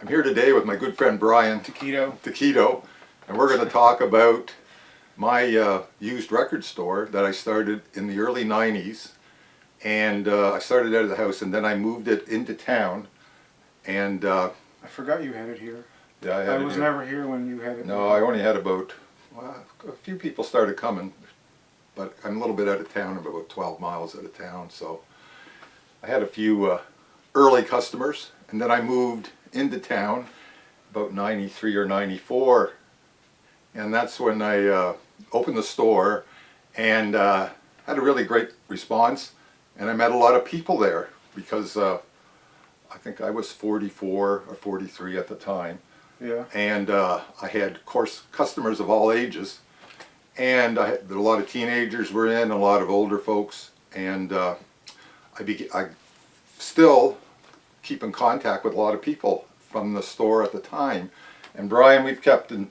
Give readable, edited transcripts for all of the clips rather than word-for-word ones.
I'm here today with my good friend Brian Taquito. and we're going to talk about my used record store that I started in the early 90s. And I started out of the house and then I moved it into town. And I forgot you had it here. yeah, I was never here when you had it. No, I only had about, well, a few people started coming, but I'm a little bit out of town. I'm about 12 miles out of town, so I had a few early customers, and then I moved into town about 93 or 94, and that's when I opened the store and had a really great response, and I met a lot of people there because I think I was 44 or 43 at the time. Yeah. And I had, of course, customers of all ages, and a lot of teenagers were in, a lot of older folks, and I still keep in contact with a lot of people from the store at the time. And Brian, we've kept in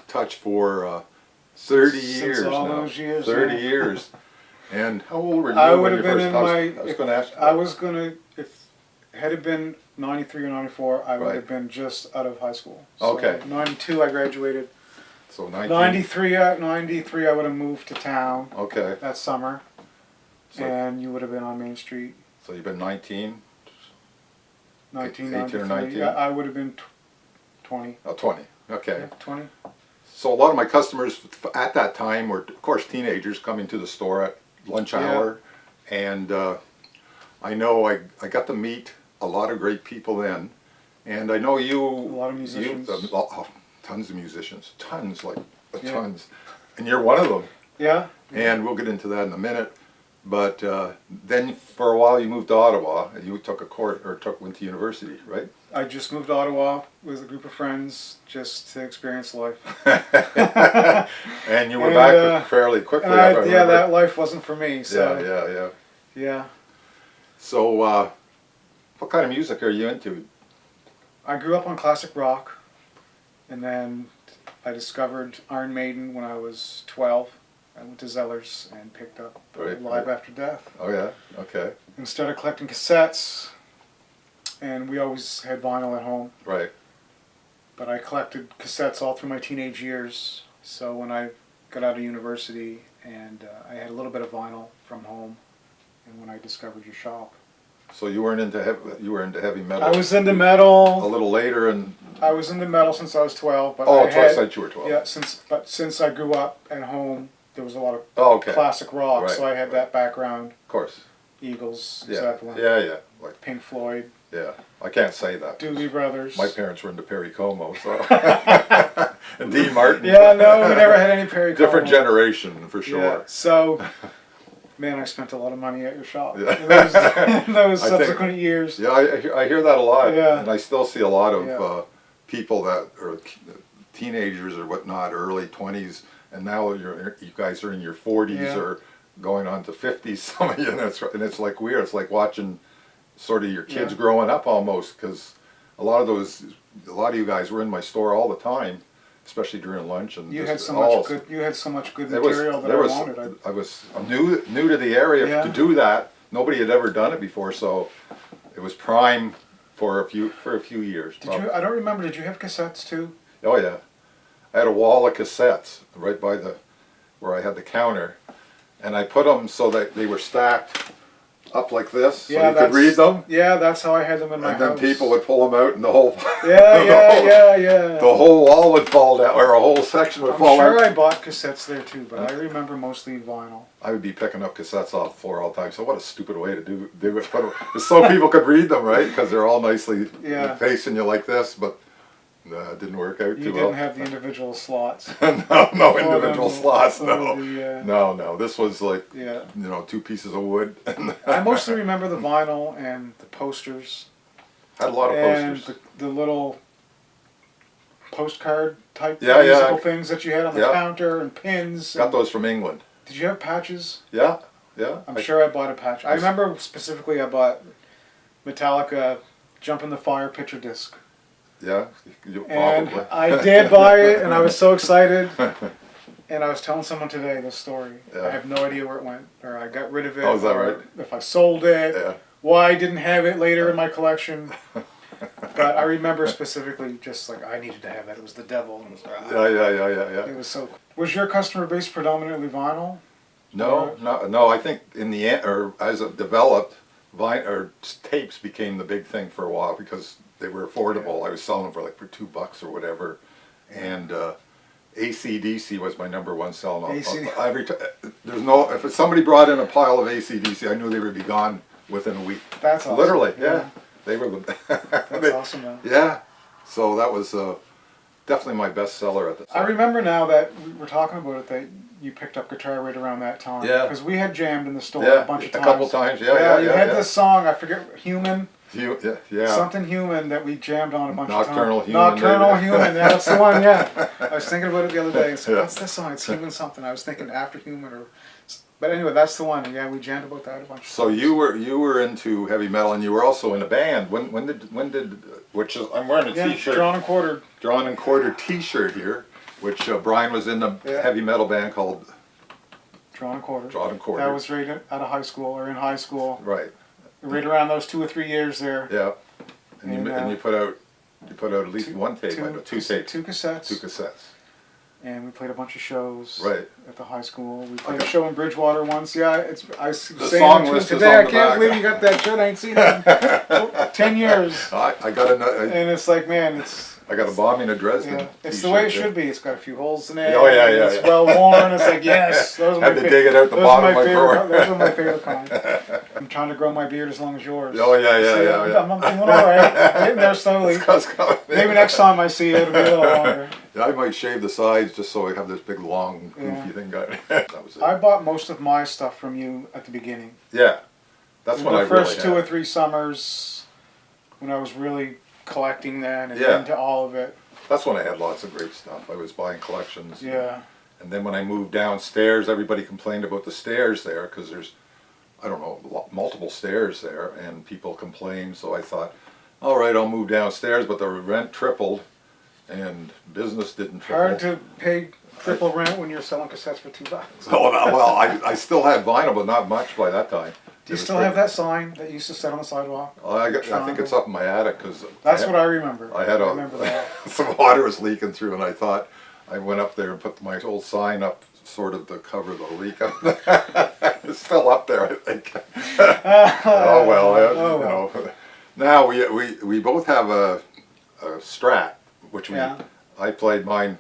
touch for 30 years Since all now. those years. 30 yeah. years. And how old were you I when would you have been first? in I was going to ask you. I was gonna, if had it been 93 or 94, I would Right. have been just out of high school. So Okay. 92 I graduated. So 19. 93 I would have moved to town Okay. that summer, So, and you would have been on Main Street. so you've been 19? 1993. 18 or 19? Yeah, I would have been 20. Oh, 20. Okay. Yeah, 20. So a lot of my customers at that time were, of course, teenagers coming to the store at lunch hour. And I know I got to meet a lot of great people then. And I know you... A lot of musicians. Tons of musicians. Tons, like Yeah. tons. And you're one of them. Yeah. And we'll get into that in a minute. But then for a while you moved to Ottawa and you took a course, or went to university, right? I just moved to Ottawa with a group of friends just to experience life. And you were And, back fairly quickly. And if I yeah, remember. that life wasn't for me. So Yeah. yeah. So, what kind of music are you into? I grew up on classic rock, and then I discovered Iron Maiden when I was 12. I went to Zeller's and picked up Live After Death. Oh yeah, okay, And started collecting cassettes, and we always had vinyl at home. right. But I collected cassettes all through my teenage years, so when I got out of university and I had a little bit of vinyl from home, and when I discovered your shop. So you weren't into heavy metal. I was into a metal. little later, and I was into metal since I was 12. But oh, I I thought you were 12. Yeah, since I grew up at home, there was a lot of Oh, okay. classic rock, Right, so I had that background. Of course. Eagles, Yeah. Zeppelin, Yeah. Like Pink Floyd, yeah. I can't say that. Doobie Brothers. My parents were into Perry Como, so and Dean Martin. Yeah, no, we never had any Perry Como. Different generation for sure. Yeah, so, man, I spent a lot of money at your shop Yeah. in those I think- subsequent years. Yeah, I hear that a lot, Yeah. and I still see a lot of Yeah. people that are teenagers or whatnot, early 20s, and now you guys are in your 40s Yeah. or going on to 50s. Some of you, and it's like weird. It's like watching sort of your kids Yeah. growing up almost, because a lot of you guys were in my store all the time, especially during lunch and You just had so all- much good. You had so much good there was- material that there I was- wanted. I'm new to the area Yeah. to do that. Nobody had ever done it before, so it was prime for a few years. Did you? I don't remember. Did you have cassettes too? Oh yeah, I had a wall of cassettes right by where I had the counter, and I put them so that they were stacked up like this, so you could read them. Yeah, that's how I had them in my And then house. people would pull them out, and the whole Yeah. the whole wall would fall down, or a whole section would I'm fall sure out. I bought cassettes there too, but I remember mostly vinyl. I would be picking up cassettes off the floor all the time. So what a stupid way to do it. But so people could read them, right? Because they're all nicely Yeah. facing you like this. But it didn't work out You too didn't well. have the individual slots. no individual slots. No, The, no. This was like yeah. 2 pieces of wood. I mostly remember the vinyl and the posters. Had a lot of And posters. the little postcard type Yeah, yeah. musical things that you had on the Yeah. counter and pins. Got and- those from England. Did you have patches? Yeah. I'm sure I bought a patch. I remember specifically I bought Metallica Jump in the Fire picture disc. Yeah. And Probably. I did buy it, and I was so excited. And I was telling someone today this story. Yeah. I have no idea where it went, or I got rid of it. Oh, is that or right? If I sold it, Yeah. why I didn't have it later in my collection. But I remember specifically just like I needed to have that. It was the devil. And it was, Yeah. it was so cool. Was your customer base predominantly vinyl? No. I think in the end, or as it developed, tapes became the big thing for a while because they were affordable. I was selling them for like for $2 or whatever, and AC/DC was my number one selling. If somebody brought in a pile of AC/DC, I knew they would be gone within a week. That's awesome. Literally, yeah. They were. That's awesome, man. Yeah. So that was definitely my best seller at the time. I remember now that we were talking about it that you picked up guitar right around that time. Yeah. Because we had jammed in the store Yeah, a bunch of times. a couple times. Yeah. You had this song, I forget, Human. Yeah. Something Human that we jammed on a bunch Nocturnal of times. Human, Nocturnal maybe. Human, yeah, that's the one, yeah. I was thinking about it the other day. It's like, Yeah. what's that song? It's Human something. I was thinking After Human or... But anyway, that's the one. Yeah, we jammed about that a bunch of So times. you were into heavy metal, and you were also in a band. When did which is I'm wearing a Yeah, T-shirt, Drawn and Quartered. Drawn and Quartered T-shirt here, which Brian was in a Yeah. heavy metal band called Drawn and Quartered. Drawn and Quartered. That was right out of high school, or in high school. Right. Right around those 2 or 3 years there. Yeah. And And, you put out at least one tape, two tapes, Two cassettes. two cassettes. And we played a bunch of shows Right. at the high school. We played Okay. a show in Bridgewater once. Yeah, I was saying song it to list him is today. on I the can't back. believe you got that shit. I ain't seen it in 10 years. I got And it's like, man, I got a Bombing of Dresden. yeah, it's the T-shirt way it there. should be. It's got a few holes in it. Oh, yeah, and yeah, It's yeah. well worn. It's like, yes, those are Had my to dig it out the those bottom are of my favorite. drawer. Those are my favorite kind. I'm trying to grow my beard as long as yours. Oh, yeah. I'm doing all right. Getting there slowly. Maybe next time I see you, it'll be a little longer. Yeah, I might shave the sides just so I have this big, long, goofy Yeah. thing going. That was it. I bought most of my stuff from you at the beginning. Yeah, that's when I The first really 2 or had. 3 summers when I was really collecting then and Yeah. into all of it. That's when I had lots of great stuff. I was buying collections. Yeah. And then when I moved downstairs, everybody complained about the stairs there because there's, I don't know, multiple stairs there, and people complained. So I thought, all right, I'll move downstairs, but the rent tripled, and business didn't triple. Hard to pay triple rent when you're selling cassettes for $2. Well, I still had vinyl, but not much by that time. Do you still have that sign that you used to set on the sidewalk? I think it's up in my attic because That's what I remember. I had remember that. some water was leaking through, and I thought I went up there and put my old sign up, sort of to cover the leak. It's still up there, I think. Oh well, Oh, you know. Now we both have a Strat, which Yeah. I played mine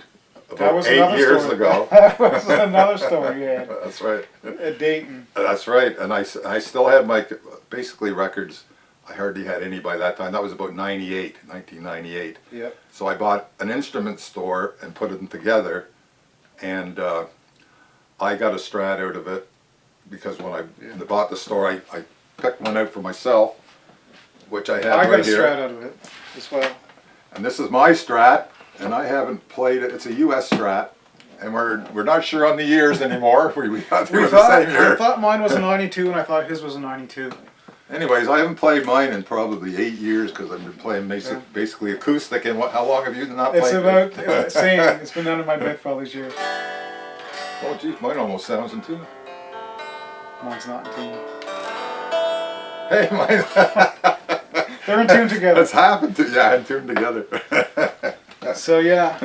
That about was 8 another years story. ago. That was another story, yeah. That's right. At Dayton. That's right, and I still had my basically records. I hardly had any by that time. That was about 1998. Yep. So I bought an instrument store and put them together, and I got a Strat out of it because when I bought the store, I picked one out for myself, which I have I got right a here. Strat out of it as well. And this is my Strat, and I haven't played it. It's a U.S. Strat, and we're not sure on the years anymore. We got through the same year. I thought mine was a 92 and I thought his was a 92. Anyways, I haven't played mine in probably 8 years because I've been playing basically acoustic. And how long have you not It's played? about same. It's been under my bed for all these years. Oh, geez, mine almost sounds in tune. Mine's not in tune. Hey, mine. They're in tune together. That's happened to in tune together. So yeah.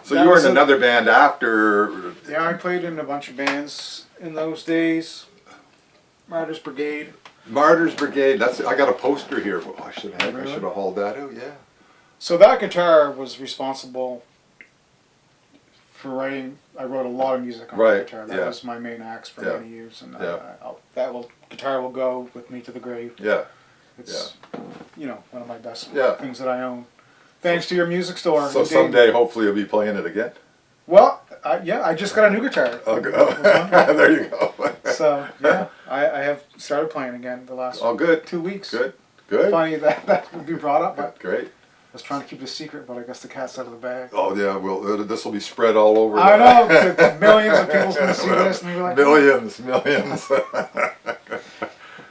So That you were was in a- another band after. Yeah, I played in a bunch of bands in those days. Martyrs Brigade. Martyrs Brigade. That's. I got a poster here. Oh, I should have. Really? I should have hauled that out. Yeah. So that guitar was responsible for writing. I wrote a lot of music on Right, that guitar. That yeah. was my main axe for Yeah. many years, and Yeah. guitar will go with me to the grave. Yeah. It's one of my best Yeah. things that I own. Thanks to your music store. So in Dayton. someday, hopefully, you'll be playing it again. Well, I just got a new guitar. There you go. So yeah, I have started playing again the last Oh, good. 2 weeks. Good. Good. Funny that would be brought up, but Great. I was trying to keep it a secret, but I guess the cat's out of the bag. Oh yeah. Well, this will be spread all over. I know, the millions of people's gonna see this and be like, Millions.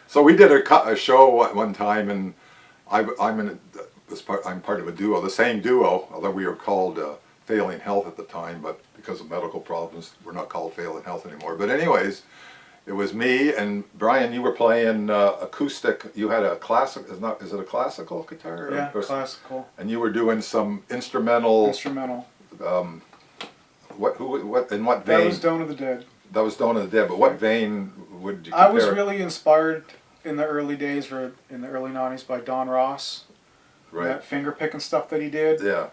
So we did a show one time, and I'm part of a duo, the same duo, although we were called Failing Health at the time, but because of medical problems, we're not called Failing Health anymore. But anyways, It was me and Brian. You were playing acoustic. You had a classic. Is it a classical guitar? Yeah, classical. And you were doing some instrumental. Instrumental. What in what vein? That was Dawn of the Dead. That was Dawn of the Dead. But what vein would you? I was compare it? really inspired in the early days, or in the early '90s, by Don Ross. Right. That finger picking stuff that he did. Yeah.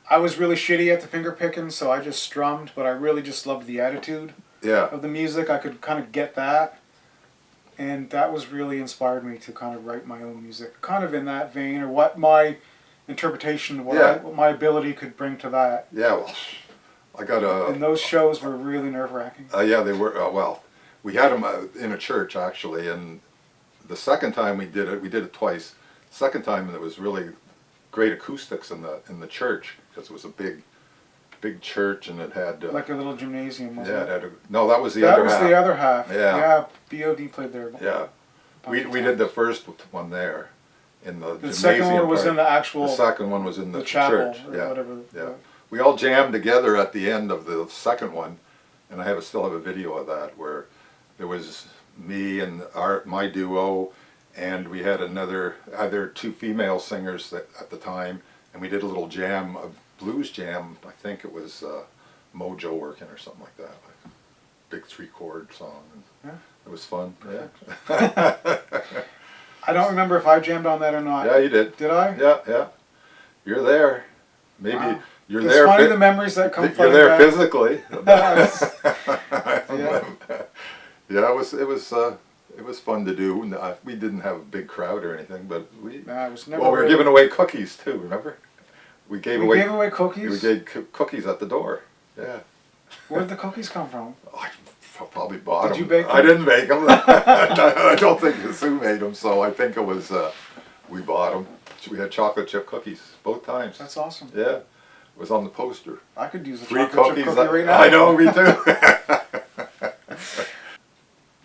I was really shitty at the finger picking, so I just strummed. But I really just loved the attitude Yeah. of the music. I could kind of get that, and that was really inspired me to kind of write my own music, kind of in that vein, or what my interpretation, what my ability could bring to that. Yeah. Well, I got a. And those shows were really nerve-wracking. Yeah, they were. Well, we had them in a church actually, and the second time we did it twice. Second time, there was really great acoustics in the church because it was a big church and it had Like a little gymnasium, wasn't yeah, it? it had no, that was the That other was half. the other half. Yeah. Yeah, BOD played there. Yeah, we did the first one there in the The gymnasium second one was part. in the actual The second one was in the chapel, church. or Yeah, whatever. yeah. We all jammed together at the end of the second one, and I still have a video of that where there was me and my duo, and we had other two female singers at the time, and we did a little jam, a blues jam. I think it was Mojo Working or something like that, like a big 3-chord song. Yeah. It was fun. Yeah. I don't remember if I jammed on that or not. Yeah, you did. Did I? Yeah, yeah. You're there. Maybe Wow. you're It's there. funny the memories that come You're from there that. physically. Yeah. Yeah, it was fun to do. We didn't have a big crowd or anything, but Nah, it was never. well, we were really- giving away cookies too. Remember? We gave We gave away cookies. We gave cookies at the door. Yeah. Where did the cookies come from? I probably bought Did them. you bake them? I didn't make them. I don't think Sue made them, so I think it was we bought them. We had chocolate chip cookies both times. That's awesome. Yeah, it was on the poster. I could use a Free chocolate chip cookies. cookie right now. I know, me too.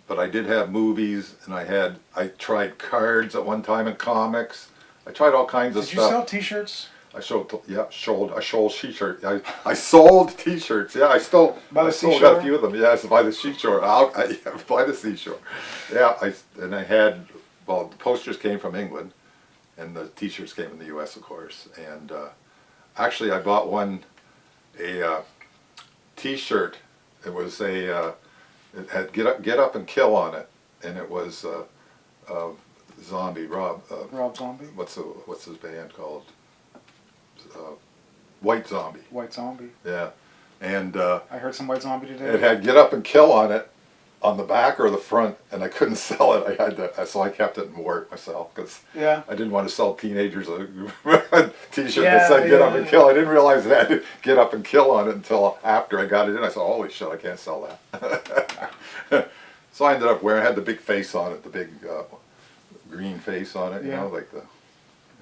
But I did have movies, and I tried cards at one time and comics. I tried all kinds of Did you stuff. sell T-shirts? I sold T-shirt. I sold T-shirts. Yeah, I still By the I still got seashore? a few of them. Yes, by the seashore. By the seashore. Yeah, I had the posters came from England, and the T-shirts came from the U.S. of course. And actually, I bought a T-shirt. It was it had Get Up and Kill on it, and it was Zombie Rob. Rob Zombie. What's his band called? White Zombie. White Zombie. Yeah, and I heard some White Zombie today. it had Get Up and Kill on it, on the back or the front, and I couldn't sell it. I had to, so I kept it and wore it myself because Yeah. I didn't want to sell teenagers a T-shirt Yeah, that said "Get Up yeah, and yeah. Kill." I didn't realize it had "Get Up and Kill" on it until after I got it in. I said, "Holy shit, I can't sell that." So I ended up wearing. I had the big face on it, the big green face on it. You Yeah. know, like the.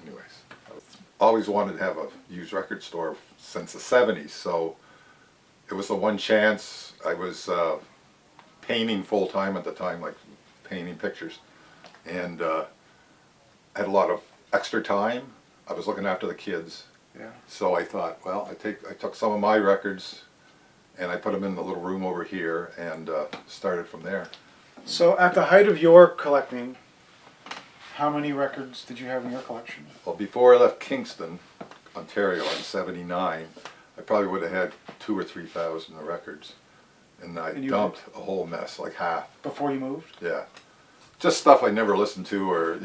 Anyways, I always wanted to have a used record store since the '70s. So it was the one chance. I was painting full time at the time, like painting pictures, and had a lot of extra time. I was looking after the kids, Yeah. so I thought, well, I took some of my records, and I put them in the little room over here, and started from there. So at the height of your collecting, how many records did you have in your collection? Well, before I left Kingston, Ontario in '79, I probably would have had 2,000 or 3,000 records, and I And you- dumped a whole mess, like half. Before you moved? Yeah, just stuff I never listened to, or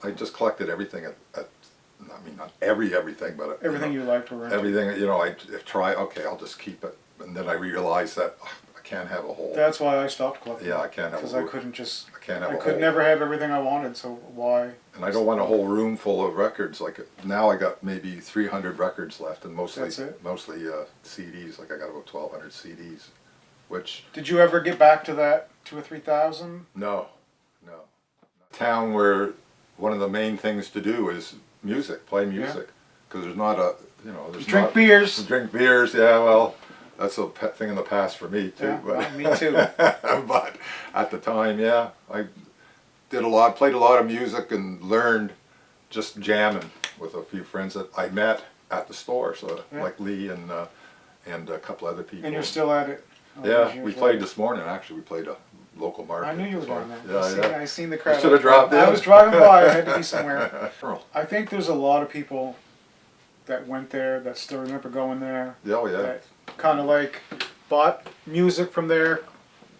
I just collected everything I mean, not everything, but Everything you liked or into? everything. I try. Okay, I'll just keep it, and then I realized that I can't have a whole. That's why I stopped collecting. Yeah, I can't have Because a I whole- couldn't just. I can't have I a could whole. never have everything I wanted. So why? And I don't want a whole room full of records. Like now, I got maybe 300 records left, and mostly That's it? CDs. Like I got about 1,200 CDs, which Did you ever get back to that 2,000 or 3,000? no. Town where one of the main things to do is music, play music, because there's not a there's Drink not- beers. Drink beers. Yeah, well, that's a thing in the past for me too. Yeah, but, well, me too. but at the time, yeah, I played a lot of music, and learned just jamming with a few friends that I met at the store. So Yeah. like Lee and a couple other people. And you're still at it. all Yeah, these years we played later. this morning. Actually, we played local market. I knew you were as well. down there. Yeah, I seen the crowd. should have dropped in. I was driving by. I had to be somewhere. Earl. I think there's a lot of people that went there that still remember going there. Yeah, oh, yeah. That kind of like bought music from there,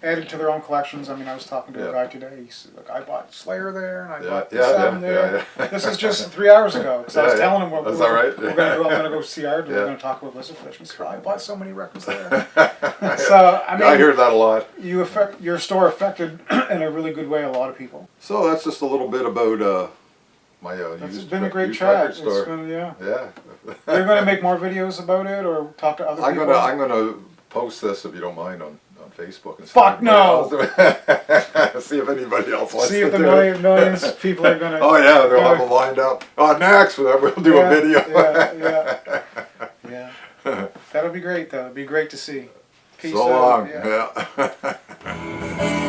added to their own collections. I mean, I was talking to a guy today. He said, "Look, I bought Slayer there, and I bought this album there." This is just 3 hours ago. Because I was telling him we're That's all right. I'm gonna go see Ard. Yeah. We're gonna talk about Lizard Fish. He said, "I bought so many records there." So I mean, I hear that a lot. your store affected in a really good way a lot of people. So that's just a little bit about my It's used, been a great used chat. record It's store. been, yeah. Yeah. You're gonna make more videos about it, or talk to other people. I'm gonna post this if you don't mind on Facebook and Fuck no! See if anybody else wants See to if the do millions of people are gonna. Oh yeah, they'll have them lined up. Oh, next we'll do a video. Yeah. That'll be great though. It'll be great to see. Peace So out. long. Yeah.